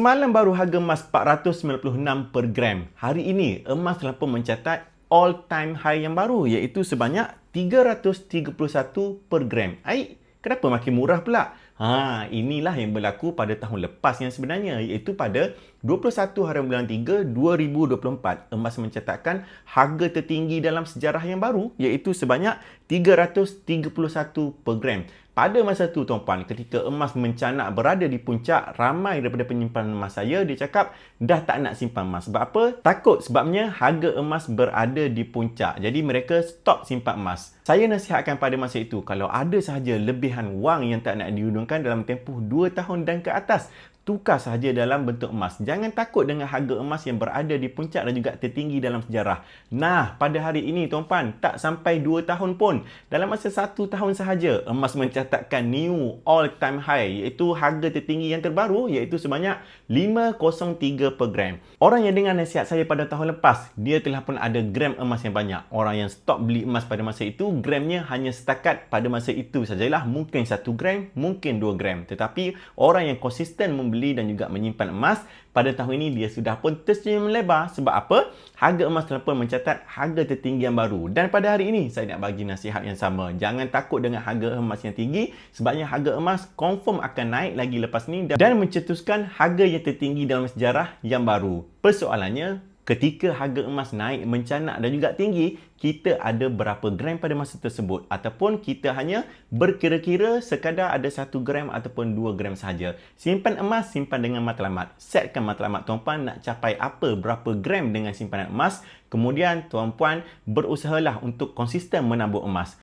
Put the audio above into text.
Semalam baru harga emas 496 per gram. Hari ini, emas telah pun mencatat all-time high yang baru iaitu sebanyak 331 per gram. Kenapa makin murah pula? Inilah yang berlaku pada tahun lepas yang sebenarnya iaitu pada 21 hari bulan 3 2024. Emas mencatatkan harga tertinggi dalam sejarah yang baru iaitu sebanyak 331 per gram. Pada masa tu tuan-puan, ketika emas mencanak berada di puncak, ramai daripada penyimpanan emas saya, dia cakap dah tak nak simpan emas. Sebab apa? Takut sebabnya harga emas berada di puncak. Jadi mereka stop simpan emas. Saya nasihatkan pada masa itu, kalau ada sahaja lebihan wang yang tak nak diundangkan dalam tempoh 2 tahun dan ke atas, tukar sahaja dalam bentuk emas. Jangan takut dengan harga emas yang berada di puncak dan juga tertinggi dalam sejarah. Nah, pada hari ini tuan-puan, tak sampai 2 tahun pun. Dalam masa 1 tahun sahaja, emas mencatatkan new all-time high iaitu harga tertinggi yang terbaru iaitu sebanyak 503 per gram. Orang yang dengar nasihat saya pada tahun lepas, dia telah pun ada gram emas yang banyak. Orang yang stop beli emas pada masa itu, gramnya hanya setakat pada masa itu sajalah. Mungkin 1 gram, mungkin 2 gram. Tetapi orang yang konsisten membeli dan juga menyimpan emas, pada tahun ini dia sudah pun tersenyum lebar. Sebab apa? Harga emas telah pun mencatat harga tertinggi yang baru. Dan pada hari ini, saya nak bagi nasihat yang sama. Jangan takut dengan harga emas yang tinggi, sebabnya harga emas confirm akan naik lagi lepas ni dan mencetuskan harga yang tertinggi dalam sejarah yang baru. Persoalannya, ketika harga emas naik mencanak dan juga tinggi, kita ada berapa gram pada masa tersebut ataupun kita hanya berkira-kira sekadar ada 1 gram ataupun 2 gram sahaja. Simpan emas, simpan dengan matlamat. Setkan matlamat tuan-puan nak capai apa, berapa gram dengan simpanan emas. Kemudian tuan-puan berusahalah untuk konsisten menabur emas.